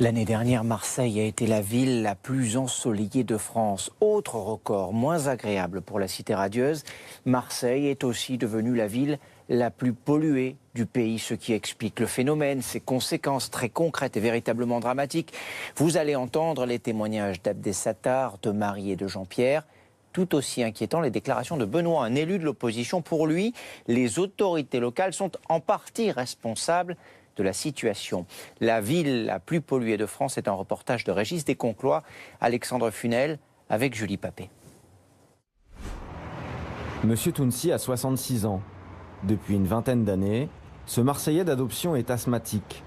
L'année dernière, Marseille a été la ville la plus ensoleillée de France. Autre record, moins agréable pour la cité radieuse, Marseille est aussi devenue la ville la plus polluée du pays, ce qui explique le phénomène, ses conséquences très concrètes et véritablement dramatiques. Vous allez entendre les témoignages d'Abdessatar, de Marie et de Jean-Pierre. Tout aussi inquiétant, les déclarations de Benoît, un élu de l'opposition. Pour lui, les autorités locales sont en partie responsables de la situation. La ville la plus polluée de France est un reportage de Régis Desconclois, Alexandre Funel avec Julie Papé. Monsieur Tounsi a 66 ans. Depuis une vingtaine d'années, ce Marseillais d'adoption est asthmatique.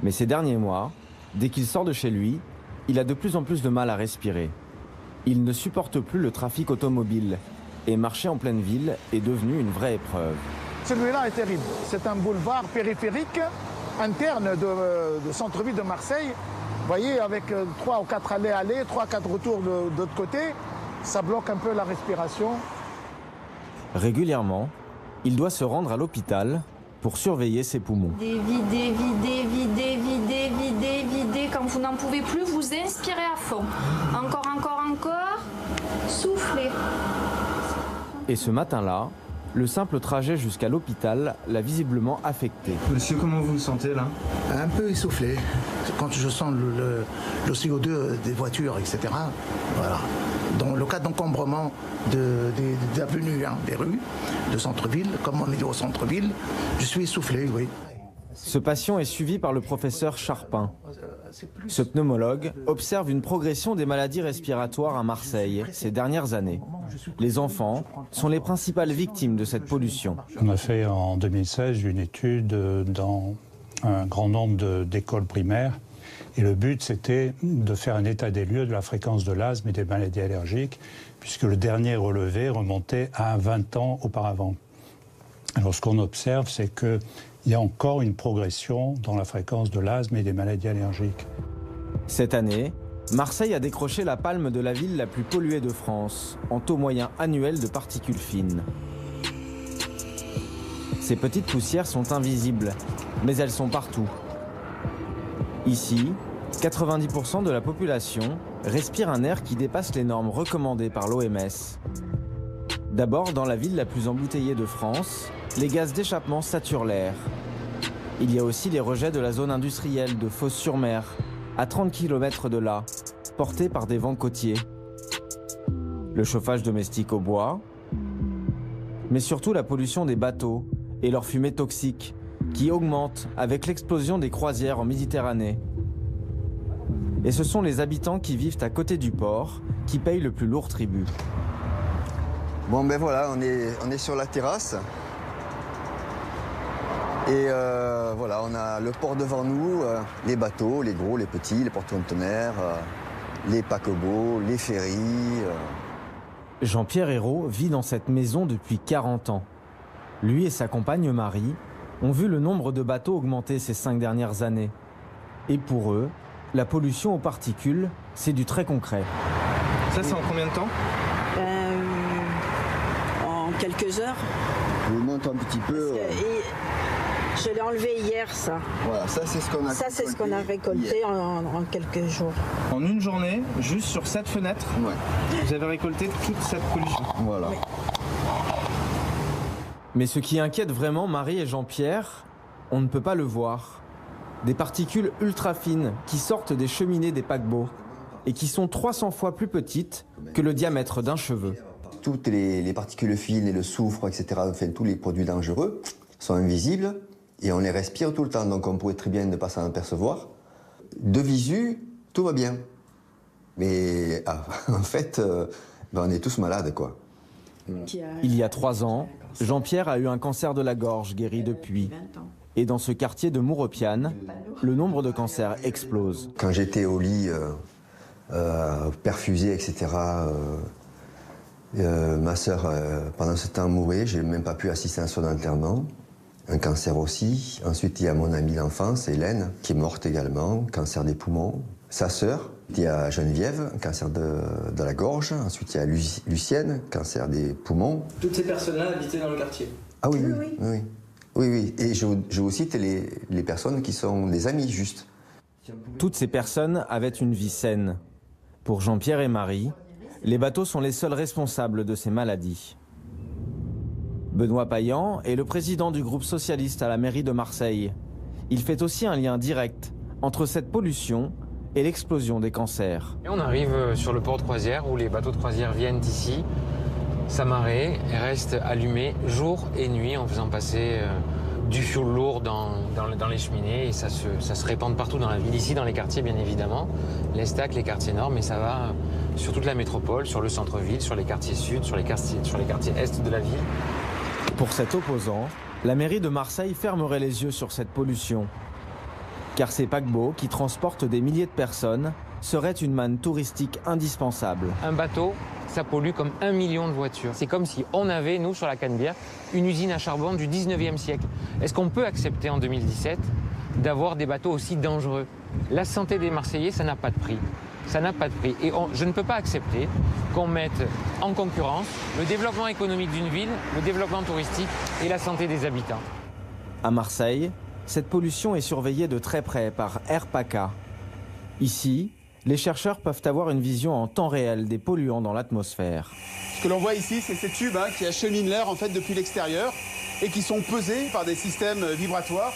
Mais ces derniers mois, dès qu'il sort de chez lui, il a de plus en plus de mal à respirer. Il ne supporte plus le trafic automobile et marcher en pleine ville est devenu une vraie épreuve. Celui-là est terrible. C'est un boulevard périphérique interne de centre-ville de Marseille. Vous voyez, avec 3 ou 4 allées, 3 ou 4 retours de l'autre côté, ça bloque un peu la respiration. Régulièrement, il doit se rendre à l'hôpital pour surveiller ses poumons. Videz, videz. Quand vous n'en pouvez plus, vous inspirez à fond. Encore. Soufflez. Et ce matin-là, le simple trajet jusqu'à l'hôpital l'a visiblement affecté. Monsieur, comment vous vous sentez là? Un peu essoufflé. Quand je sens le CO2 des voitures, etc. Voilà. Dans le cas d'encombrement des avenues, des rues, de centre-ville, comme on est au centre-ville, je suis essoufflé, oui. Ce patient est suivi par le professeur Charpin. Ce pneumologue observe une progression des maladies respiratoires à Marseille ces dernières années. Les enfants sont les principales victimes de cette pollution. On a fait en 2016 une étude dans un grand nombre d'écoles primaires. Et le but, c'était de faire un état des lieux de la fréquence de l'asthme et des maladies allergiques, puisque le dernier relevé remontait à 20 ans auparavant. Alors ce qu'on observe, c'est qu'il y a encore une progression dans la fréquence de l'asthme et des maladies allergiques. Cette année, Marseille a décroché la palme de la ville la plus polluée de France, en taux moyen annuel de particules fines. Ces petites poussières sont invisibles, mais elles sont partout. Ici, 90% de la population respire un air qui dépasse les normes recommandées par l'OMS. D'abord, dans la ville la plus embouteillée de France, les gaz d'échappement saturent l'air. Il y a aussi les rejets de la zone industrielle de Fos-sur-Mer, à 30 km de là, portés par des vents côtiers. Le chauffage domestique au bois, mais surtout la pollution des bateaux et leur fumée toxique, qui augmente avec l'explosion des croisières en Méditerranée. Et ce sont les habitants qui vivent à côté du port qui payent le plus lourd tribut. Bon ben voilà, on est sur la terrasse. Et voilà, on a le port devant nous, les bateaux, les gros, les petits, les porte-conteneurs, les paquebots, les ferries. Jean-Pierre Hérault vit dans cette maison depuis 40 ans. Lui et sa compagne Marie ont vu le nombre de bateaux augmenter ces 5 dernières années. Et pour eux, la pollution aux particules, c'est du très concret. Ça, c'est en combien de temps? En quelques heures. Je vous montre un petit peu. Je l'ai enlevé hier, ça. Voilà, ça c'est ce qu'on a Ça, c'est ce qu'on a récolté en quelques jours. En une journée, juste sur cette fenêtre, Ouais. vous avez récolté toute cette pollution. Voilà. Oui. Mais ce qui inquiète vraiment Marie et Jean-Pierre, on ne peut pas le voir. Des particules ultra fines qui sortent des cheminées des paquebots et qui sont 300 fois plus petites que le diamètre d'un cheveu. Toutes les particules fines et le soufre, etc., enfin tous les produits dangereux sont invisibles et on les respire tout le temps, donc on pourrait très bien ne pas s'en apercevoir. De visu, tout va bien. Mais en fait, on est tous malades, quoi. Il y a 3 ans, Jean-Pierre a eu un cancer de la gorge guéri depuis. Et dans ce quartier de Mourepiane, le nombre de cancers explose. Quand j'étais au lit, perfusé, etc., ma sœur, pendant ce temps, mourait. Je n'ai même pas pu assister à son enterrement. Un cancer aussi. Ensuite, il y a mon amie d'enfance, Hélène, qui est morte également, cancer des poumons. Sa sœur, il y a Geneviève, cancer de la gorge. Ensuite, il y a Lucienne, cancer des poumons. Toutes ces personnes-là habitaient dans le quartier? Ah oui, oui. Et je vous cite les personnes qui sont des amis, juste. Toutes ces personnes avaient une vie saine. Pour Jean-Pierre et Marie, les bateaux sont les seuls responsables de ces maladies. Benoît Payan est le président du groupe socialiste à la mairie de Marseille. Il fait aussi un lien direct entre cette pollution et l'explosion des cancers. Et on arrive sur le port de croisière où les bateaux de croisière viennent ici, s'amarrer et restent allumés jour et nuit en faisant passer du fioul lourd dans les cheminées et ça se répand partout dans la ville, ici dans les quartiers bien évidemment, l'Estac, les quartiers nord, mais ça va sur toute la métropole, sur le centre-ville, sur les quartiers sud, sur les quartiers est de la ville. Pour cet opposant, la mairie de Marseille fermerait les yeux sur cette pollution. Car ces paquebots, qui transportent des milliers de personnes, seraient une manne touristique indispensable. Un bateau, ça pollue comme 1 million de voitures. C'est comme si on avait, nous, sur la Canebière, une usine à charbon du 19e siècle. Est-ce qu'on peut accepter en 2017 d'avoir des bateaux aussi dangereux? La santé des Marseillais, ça n'a pas de prix. Ça n'a pas de prix. Et je ne peux pas accepter qu'on mette en concurrence le développement économique d'une ville, le développement touristique et la santé des habitants. À Marseille, cette pollution est surveillée de très près par RPACA. Ici, les chercheurs peuvent avoir une vision en temps réel des polluants dans l'atmosphère. Ce que l'on voit ici, c'est ces tubes qui acheminent l'air en fait depuis l'extérieur et qui sont pesés par des systèmes vibratoires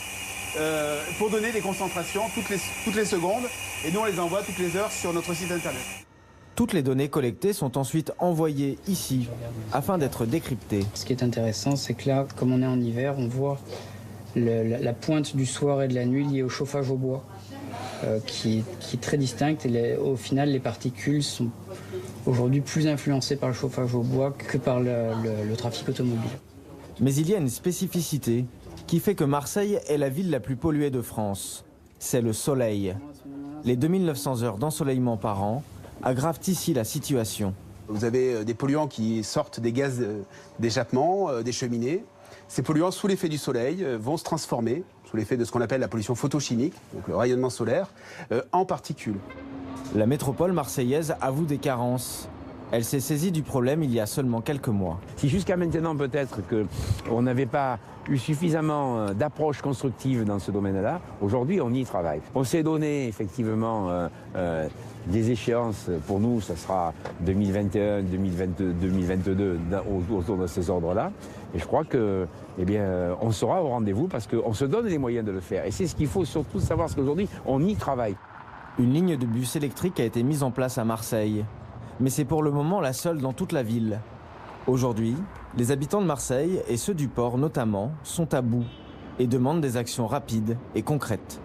pour donner des concentrations toutes les secondes. Et nous, on les envoie toutes les heures sur notre site internet. Toutes les données collectées sont ensuite envoyées ici, afin d'être décryptées. Ce qui est intéressant, c'est que là, comme on est en hiver, on voit la pointe du soir et de la nuit liée au chauffage au bois, qui est très distincte. Et au final, les particules sont aujourd'hui plus influencées par le chauffage au bois que par le trafic automobile. Mais il y a une spécificité qui fait que Marseille est la ville la plus polluée de France. C'est le soleil. Les 2900 heures d'ensoleillement par an aggravent ici la situation. Vous avez des polluants qui sortent des gaz d'échappement, des cheminées. Ces polluants, sous l'effet du soleil, vont se transformer, sous l'effet de ce qu'on appelle la pollution photochimique, donc le rayonnement solaire, en particules. La métropole marseillaise avoue des carences. Elle s'est saisie du problème il y a seulement quelques mois. Si jusqu'à maintenant peut-être qu'on n'avait pas eu suffisamment d'approche constructive dans ce domaine-là, aujourd'hui on y travaille. On s'est donné effectivement des échéances, pour nous ça sera 2021, 2022 autour de ces ordres-là. Et je crois que, on sera au rendez-vous parce qu'on se donne les moyens de le faire. Et c'est ce qu'il faut surtout savoir, parce qu'aujourd'hui on y travaille. Une ligne de bus électrique a été mise en place à Marseille. Mais c'est pour le moment la seule dans toute la ville. Aujourd'hui, les habitants de Marseille, et ceux du port notamment, sont à bout et demandent des actions rapides et concrètes.